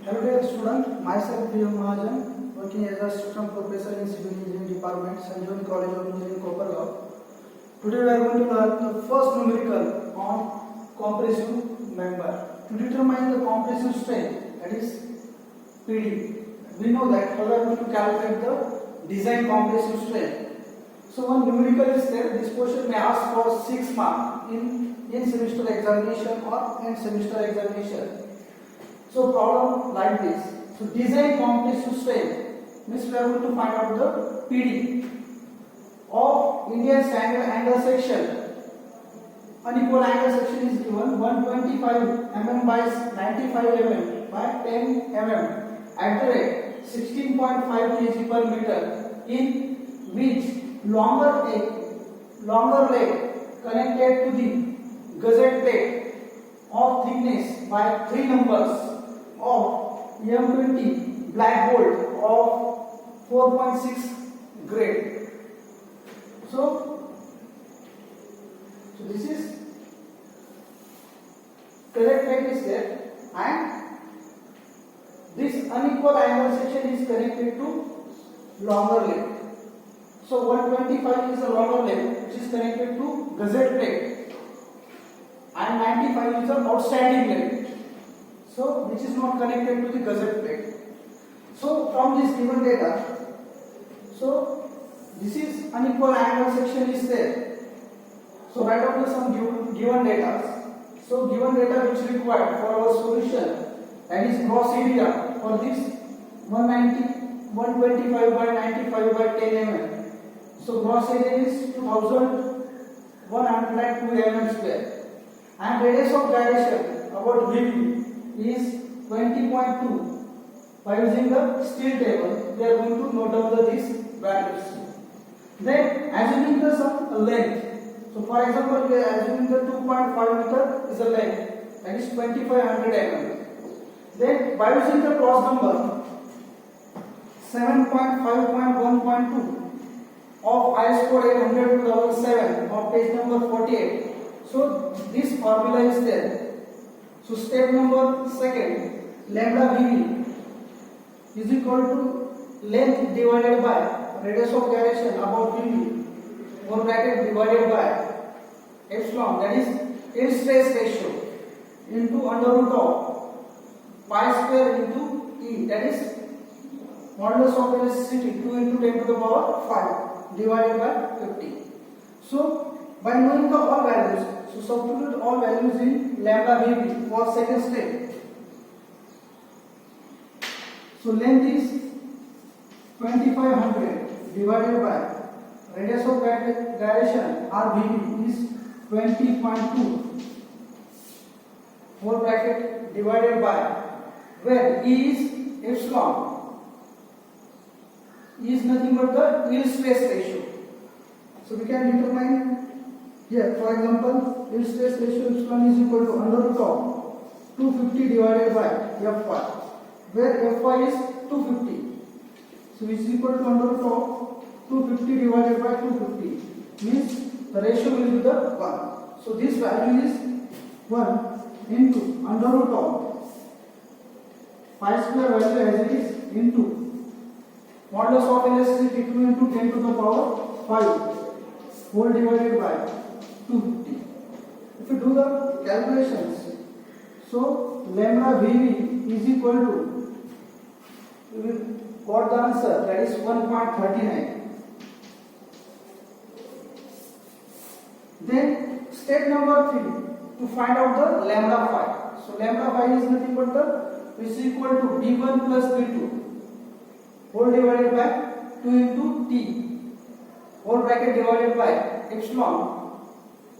Hello dear student, myself Priya Mahajan, working as a assistant professor in Civil Engineering Department, Sanjivani College of Engineering, Kopargaon. Today we are going to learn the first numerical on compressive member. To determine the compressive strain, that is PD, we know that how we are going to calculate the design compressive strain. So one numerical is there. This question may ask for 6 marks in semester examination or end semester examination. So problem like this. So design compressive strain means we are going to find out the PD of Indian standard angle section. Unequal angle section is given 125 mm by 95 mm by 10 mm at the rate 16.5 kg per meter, in which longer leg connected to the gusset plate of thickness by 3 numbers of M20 black bolt of 4.6 grade. So this is correct plate is there, and this unequal angle section is connected to longer leg. So 125 is a longer leg which is connected to gusset plate, and 95 is an outstanding leg, so which is not connected to the gusset plate. So from this given data, so this is unequal angle section is there. So write out some given data. So given data which required for our solution, that is gross area for this 125 by 95 by 10 mm. So gross area is 2102 mm square, and radius of gyration about VP is 20.2. By using the steel table, we are going to note down these values. Then assuming the some length. So for example, we are assuming the 2.5 meter is a length, that is 2500 mm. Then by using the cross number 7.5.1.2 of IS code 800-2007 on page number 48. So this formula is there. So step number second, lambda VV is equal to length divided by radius of gyration about VV, or bracket divided by epsilon, that is yield stress ratio, into under root of pi square into E, that is modulus of elasticity 2 into 10 to the power 5 divided by 50. So by knowing the all values, so substitute all values in lambda VB for second step. So length is 2500 divided by radius of gyration RVB is 20.2 whole bracket divided by, where E is epsilon, E is nothing but the yield stress ratio. So we can determine here, for example, yield stress ratio epsilon is equal to under root of 250 divided by Fy, where Fy is 250. So it is equal to under root of 250 divided by 250, means the ratio will be the 1. So this value is 1 into under root of pi square value as it is into modulus of elasticity 2 into 10 to the power 5 whole divided by 250. If you do the calculations, so lambda VV is equal to, we will got the answer, that is 1.39. Then step number 3, to find out the lambda phi. So lambda phi is nothing but the, which is equal to B1 plus B2 whole divided by 2 into T whole bracket divided by epsilon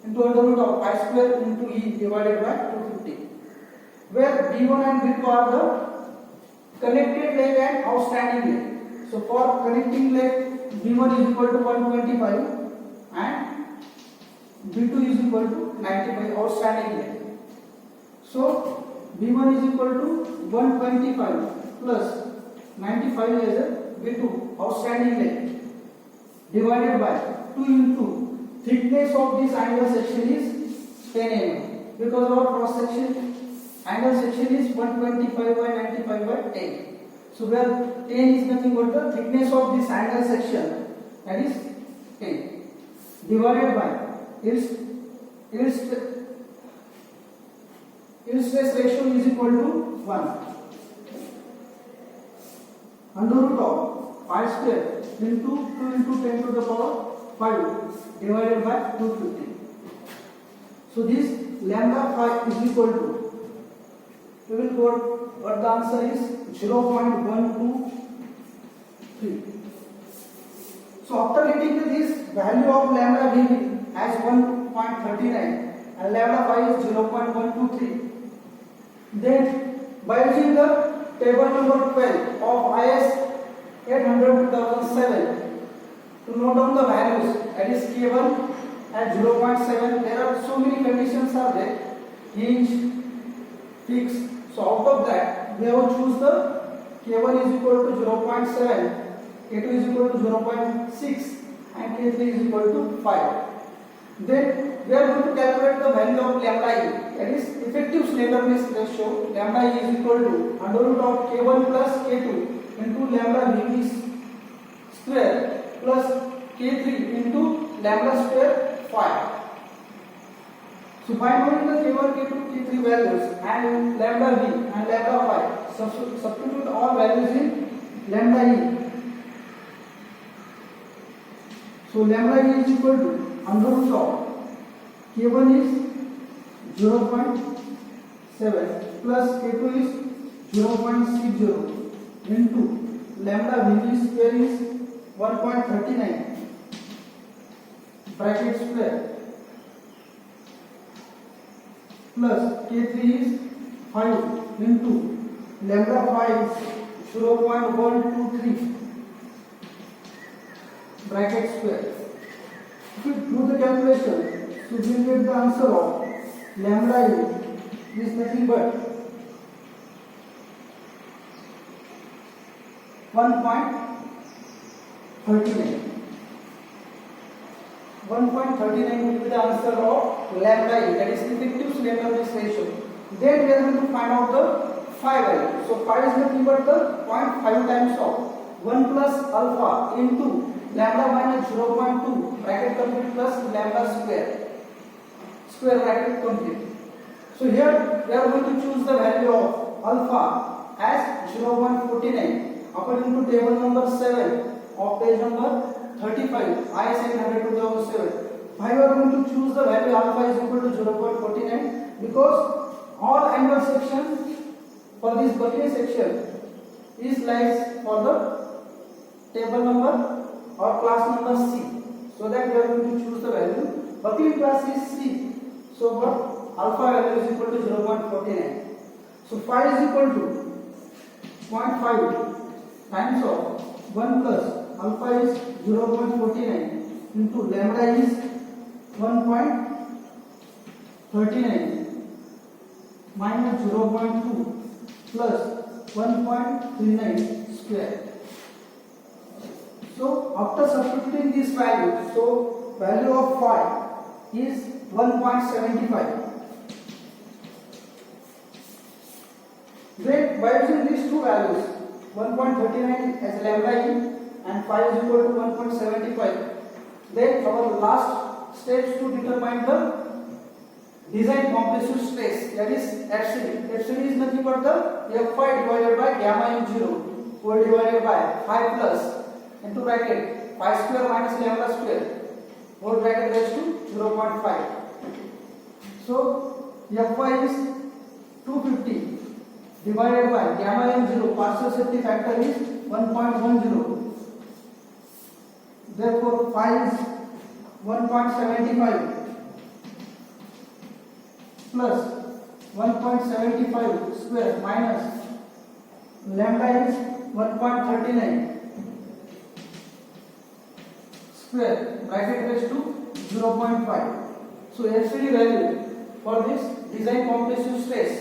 into under root of pi square into E divided by 250, where B1 and B2 are the connected leg and outstanding leg. So for connecting leg, B1 is equal to 125 and B2 is equal to 95 outstanding leg. So B1 is equal to 125 plus 95 as a B2 outstanding leg divided by 2 into thickness of this angular section is 10 mm, because our cross section angle section is 125 by 95 by 10. So where 10 is nothing but the thickness of this angle section, that is 10, divided by yield stress ratio is equal to 1 under root of pi square into 2 into 10 to the power 5 divided by 250. So this lambda phi is equal to, we will quote what the answer is, 0.123. So after getting this value of lambda v as 1.39 and lambda phi is 0.123, then by using the table number 12 of IS 800-2007 to note down the values, that is K1 at 0.7, there are so many conditions are there, hinge, fixed. So out of that we have to choose the K1 is equal to 0.7, K2 is equal to 0.6 and K3 is equal to 5. Then we are going to calculate the value of lambda e, that is effective slenderness ratio. Lambda e is equal to under root of K1 plus K2 into lambda v square plus K3 into lambda square 5. So by knowing the K1, K2, K3 values and lambda v and lambda phi, substitute all values in lambda e. So lambda e is equal to under root of K1 is 0.7 plus K2 is 0.60 into lambda v square is 1.39 bracket square plus K3 is 5 into lambda phi is 0.123 bracket square. If we do the calculation, so we will get the answer of lambda e is nothing but 1.39. 1.39 will be the answer of lambda e, that is effective slenderness ratio. Then we are going to find out the phi value. So phi is nothing but the 0.5 times of 1 plus alpha into lambda minus 0.2 bracket complete plus lambda square bracket complete. So here we are going to choose the value of alpha as 0.49 according to table number 7 of page number 35 IS 800-2007. Why we are going to choose the value alpha is equal to 0.49? Because all angle section for this buckling section is lies for the table number or class number C. So that we are going to choose the value. Buckling class is C. So what alpha value is equal to 0.49. So phi is equal to 0.5 times of 1 plus alpha is 0.49 into lambda is 1.39 minus 0.2 plus 1.39 square. So after substituting this value, so value of phi is 1.75. Then by using these two values, 1.39 as lambda e and phi is equal to 1.75, then our last steps to determine the design compressive stress, that is FCD. FCD is nothing but the Fy divided by gamma m0 whole divided by phi plus into bracket phi square minus lambda square whole bracket raised to 0.5. So Fy is 250 divided by gamma m0 partial safety factor is 1.10. Therefore phi is 1.75 plus 1.75 square minus lambda is 1.39 square bracket raised to 0.5. So FCD value for this design compressive stress,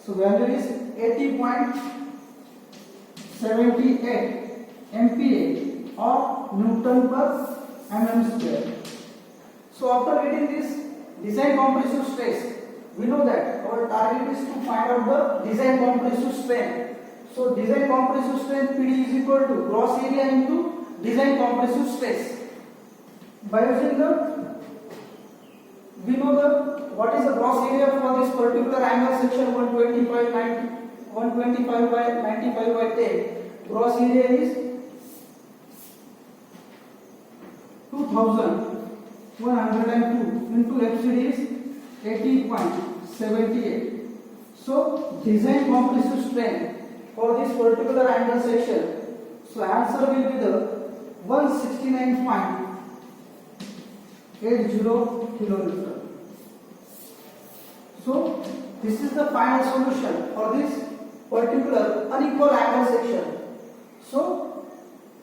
so value is 80.78 MPa or Newton per mm square. So after getting this design compressive stress, we know that our target is to find out the design compressive strength. So design compressive strength PD is equal to gross area into design compressive stress. By using we know what is the gross area for this particular angle section 125 by 95 by 10. Gross area is 2102 into FCD is 80.78. So design compressive strength for this particular angle section, so answer will be the 169.80 kilonewton. So this is the final solution for this particular unequal angle section. So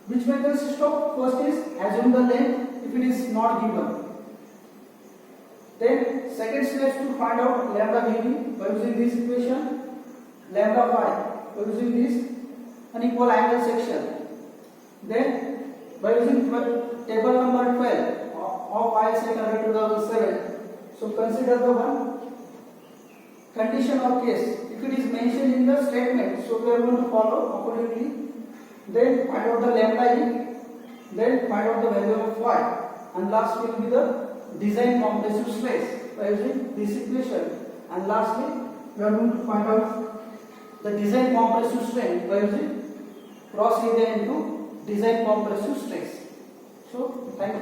which may consist of, first is assume the length if it is not given. Then second step is to find out lambda VB by using this equation, lambda phi by using this unequal angle section. Then by using table number 12 of ISA 2007, so consider the one condition or case. If it is mentioned in the statement, so we are going to follow accordingly. Then find out the lambda E, then find out the value of phi, and last will be the design compressive stress by using this equation. And lastly, we are going to find out the design compressive strength by using cross area into design compressive stress. So thank you.